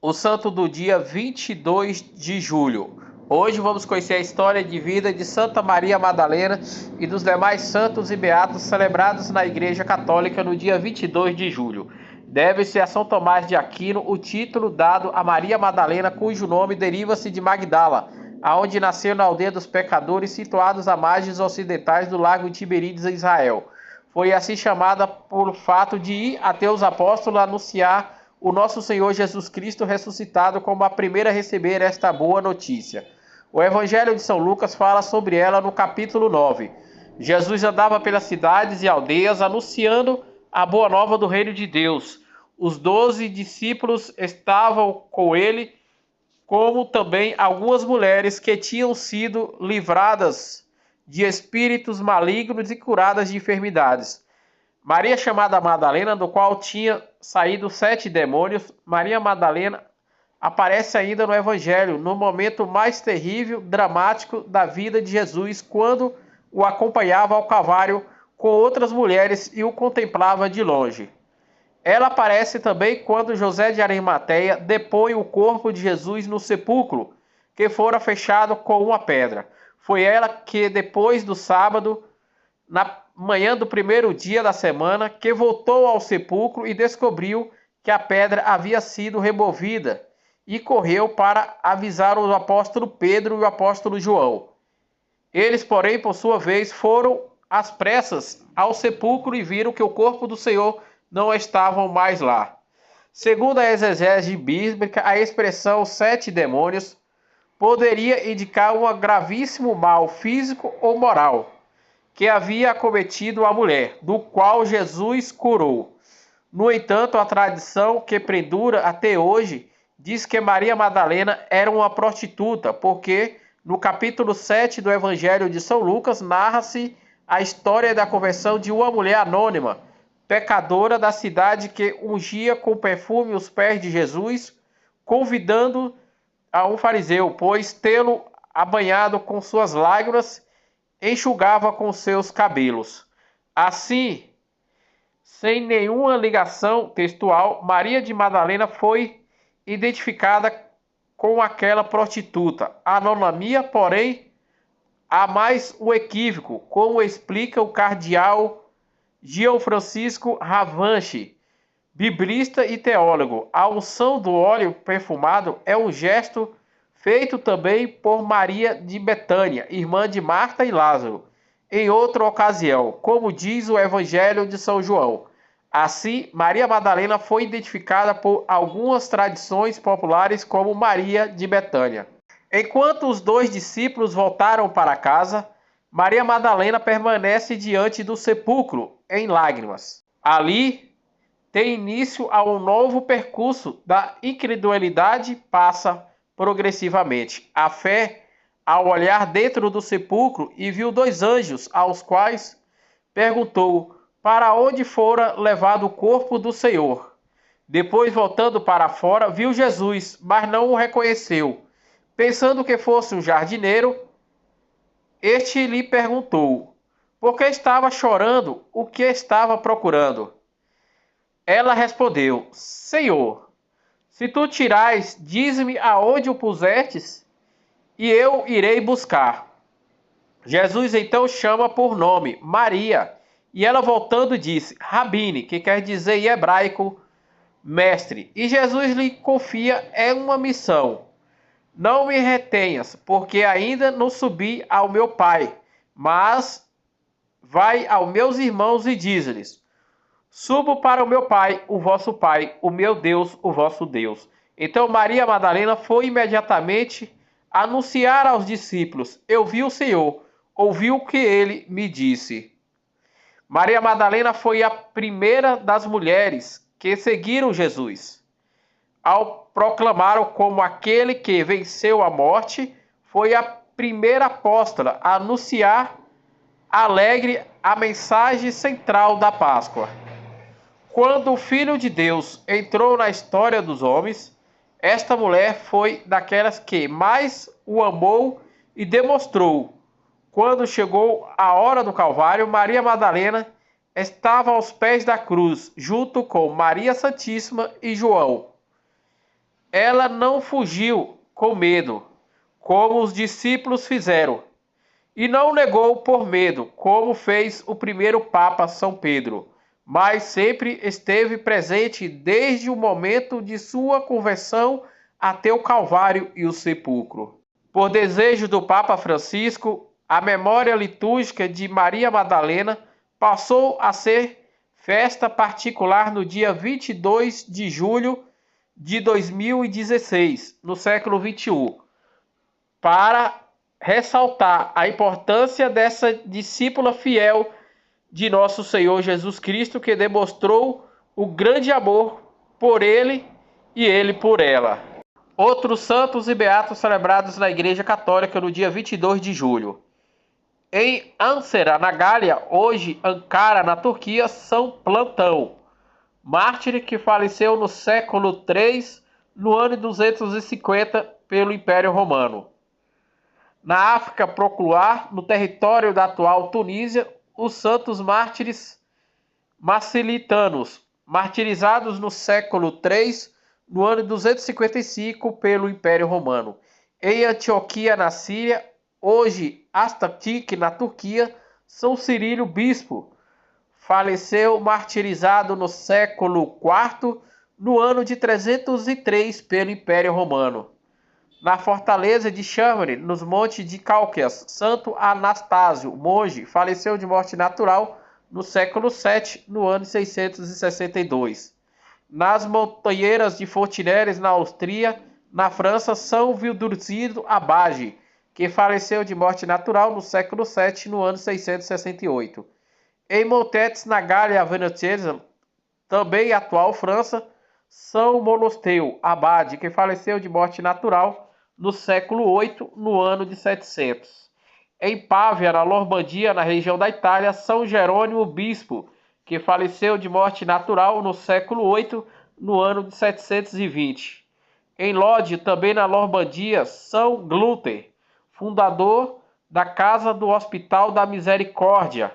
O santo do dia 22 de julho. Hoje vamos conhecer a história de vida de Santa Maria Madalena e dos demais santos e beatos celebrados na Igreja Católica no dia 22 de julho. Deve-se a São Tomás de Aquino o título dado a Maria Madalena, cujo nome deriva-se de Magdala, aonde nasceu na aldeia dos pecadores, situados à margens ocidentais do lago Tiberíades, em Israel. Foi assim chamada por fato de ir até os apóstolos anunciar o nosso Senhor Jesus Cristo ressuscitado como a primeira a receber esta boa notícia. O Evangelho de São Lucas fala sobre ela no capítulo 9. Jesus andava pelas cidades e aldeias anunciando a boa nova do reino de Deus. Os 12 discípulos estavam com ele, como também algumas mulheres que tinham sido livradas de espíritos malignos e curadas de enfermidades. Maria, chamada Madalena, do qual tinha saído 7 demônios, Maria Madalena aparece ainda no Evangelho, no momento mais terrível, dramático da vida de Jesus, quando o acompanhava ao Calvário com outras mulheres e o contemplava de longe. Ela aparece também quando José de Arimateia depõe o corpo de Jesus no sepulcro, que fora fechado com uma pedra. Foi ela que, depois do sábado, na manhã do primeiro dia da semana, que voltou ao sepulcro e descobriu que a pedra havia sido removida e correu para avisar o apóstolo Pedro e o apóstolo João. Eles, porém, por sua vez, foram às pressas ao sepulcro e viram que o corpo do Senhor não estava mais lá. Segundo a exegese bíblica, a expressão 7 demônios poderia indicar um gravíssimo mal físico ou moral que havia acometido a mulher, do qual Jesus curou. No entanto, a tradição que perdura até hoje diz que Maria Madalena era uma prostituta, porque no capítulo 7 do Evangelho de São Lucas narra-se a história da conversão de uma mulher anônima, pecadora da cidade, que ungia com perfume os pés de Jesus, convidando a um fariseu, pois tê-lo abanhado com suas lágrimas, enxugava com seus cabelos. Assim, sem nenhuma ligação textual, Maria de Madalena foi identificada com aquela prostituta. A anomalia, porém, há mais o equívoco, como explica o cardeal Gio Francisco Ravanchi, biblista e teólogo. A unção do óleo perfumado é um gesto feito também por Maria de Betânia, irmã de Marta e Lázaro, em outra ocasião, como diz o Evangelho de São João. Assim, Maria Madalena foi identificada por algumas tradições populares como Maria de Betânia. Enquanto os 2 discípulos voltaram para casa, Maria Madalena permanece diante do sepulcro em lágrimas. Ali tem início a um novo percurso da incredulidade, passa progressivamente. A fé, ao olhar dentro do sepulcro, e viu 2 anjos, aos quais perguntou para onde fora levado o corpo do Senhor. Depois, voltando para fora, viu Jesus, mas não o reconheceu. Pensando que fosse um jardineiro, este lhe perguntou: por que estava chorando? O que estava procurando? Ela respondeu: Senhor, se tu tirais, dize-me aonde o pusestes, e eu irei buscar. Jesus então chama por nome Maria, e ela voltando disse Rabine, que quer dizer em hebraico mestre. E Jesus lhe confia uma missão: não me retenhas, porque ainda não subi ao meu Pai, mas vai aos meus irmãos e diz-lhes: subo para o meu Pai, o meu Deus, o vosso Deus. Então Maria Madalena foi imediatamente anunciar aos discípulos: eu vi o Senhor, ouvi o que ele me disse. Maria Madalena foi a primeira das mulheres que seguiram Jesus. Ao proclamá-lo como aquele que venceu a morte, foi a primeira apóstola a anunciar alegre a mensagem central da Páscoa. Quando o Filho de Deus entrou na história dos homens, esta mulher foi daquelas que mais o amou e demonstrou. Quando chegou a hora do Calvário, Maria Madalena estava aos pés da cruz, junto com Maria Santíssima e João. Ela não fugiu com medo, como os discípulos fizeram, e não negou por medo, como fez o primeiro Papa São Pedro, mas sempre esteve presente desde o momento de sua conversão até o Calvário e o sepulcro. Por desejo do Papa Francisco, a memória litúrgica de Maria Madalena passou a ser festa particular no dia 22 de julho de 2016, no século XXI, para ressaltar a importância dessa discípula fiel de nosso Senhor Jesus Cristo, que demonstrou o grande amor por ele e ele por ela. Outros santos e beatos celebrados na Igreja Católica no dia 22 de julho. Em Ankara, na Gália, hoje Ankara, na Turquia, São Plantão, mártir que faleceu no século III, no ano 250, pelo Império Romano. Na África Procular, no território da atual Tunísia, os santos mártires marcelitanos, martirizados no século III, no ano 255, pelo Império Romano. Em Antioquia, na Síria, hoje Astatik, na Turquia, São Cirílio Bispo, faleceu martirizado no século IV, no ano de 303, pelo Império Romano. Na fortaleza de Chambre, nos montes de Cálquias, Santo Anastásio, monge, faleceu de morte natural no século VII, no ano 662. Nas montanheiras de Fontenelles, na Áustria, na França, São Vildurcido Abade, que faleceu de morte natural no século VII, no ano 668. Em Montetes, na Gália Venetesa, também atual França, São Monosteu Abade, que faleceu de morte natural no século VIII, no ano de 700. Em Pávia, na Normandia, na região da Itália, São Jerônimo Bispo, que faleceu de morte natural no século VIII, no ano de 720. Em Lodi, também na Normandia, São Glúter, fundador da Casa do Hospital da Misericórdia,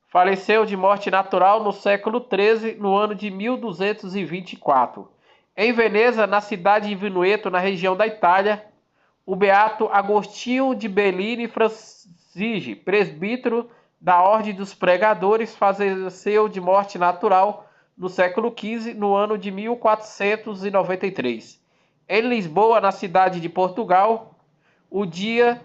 faleceu de morte natural no século XIII, no ano de 1224. Em Veneza, na cidade de Vinueto, na região da Itália, o beato Agostinho de Bellini Francigi, presbítero da Ordem dos Pregadores, faleceu de morte natural no século XV, no ano de 1493. Em Lisboa, na cidade de Portugal, o dia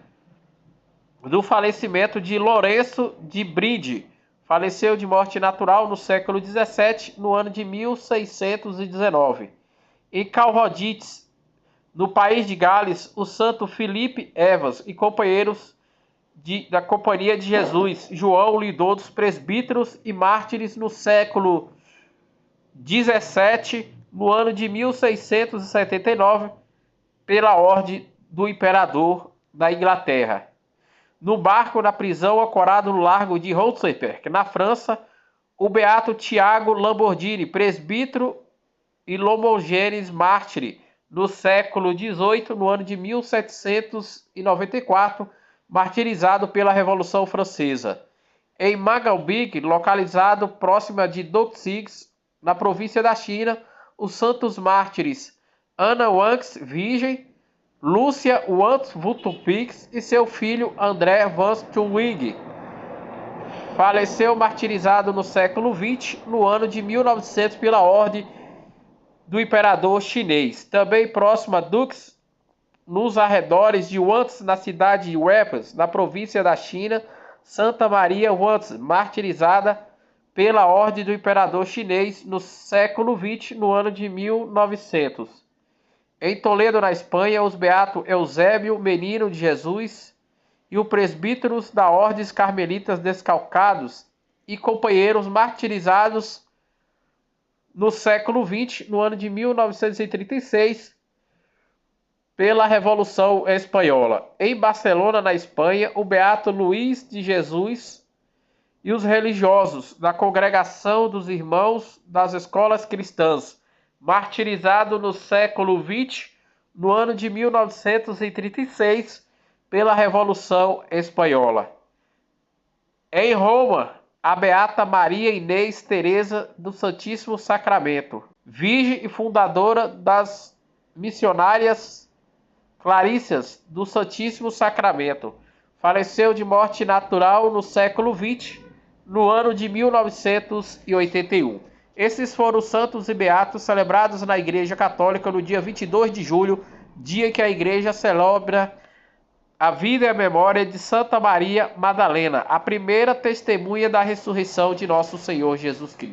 do falecimento de Lourenço de Bride, faleceu de morte natural no século XVII, no ano de 1619. Em Calrodites, no país de Gales, o santo Filipe Evas e companheiros da Companhia de Jesus, João lidou dos presbíteros e mártires no século XVII, no ano de 1679, pela ordem do imperador da Inglaterra. No barco na prisão ancorado no largo de Roncesvalles, na França, o beato Tiago Lamborghini, presbítero e Lomogênes mártire, no século XVIII, no ano de 1794, martirizado pela Revolução Francesa. Em Magalbig, localizado próxima de Danzig, na província da China, os santos mártires Ana Wanks, virgem, Lúcia Wants Vutupix e seu filho André Van Stuyng. Faleceu martirizado no século XX, no ano de 1900, pela ordem do imperador chinês. Também próximo a Dux, nos arredores de Wantes, na cidade de Weipers, na província da China, Santa Maria Wantes, martirizada pela ordem do imperador chinês no século XX, no ano de 1900. Em Toledo, na Espanha, os beatos Eusébio, menino de Jesus, e os presbíteros da Ordem Carmelitas Descalcados e companheiros martirizados no século XX, no ano de 1936, pela Revolução Espanhola. Em Barcelona, na Espanha, o beato Luís de Jesus e os religiosos da Congregação dos Irmãos das Escolas Cristãs, martirizado no século XX, no ano de 1936, pela Revolução Espanhola. Em Roma, a beata Maria Inês Teresa do Santíssimo Sacramento, virgem e fundadora das missionárias Clarissas do Santíssimo Sacramento. Faleceu de morte natural no século XX, no ano de 1981. Esses foram os santos e beatos celebrados na Igreja Católica no dia 22 de julho, dia que a Igreja celebra a vida e a memória de Santa Maria Madalena, a primeira testemunha da ressurreição de nosso Senhor Jesus Cristo.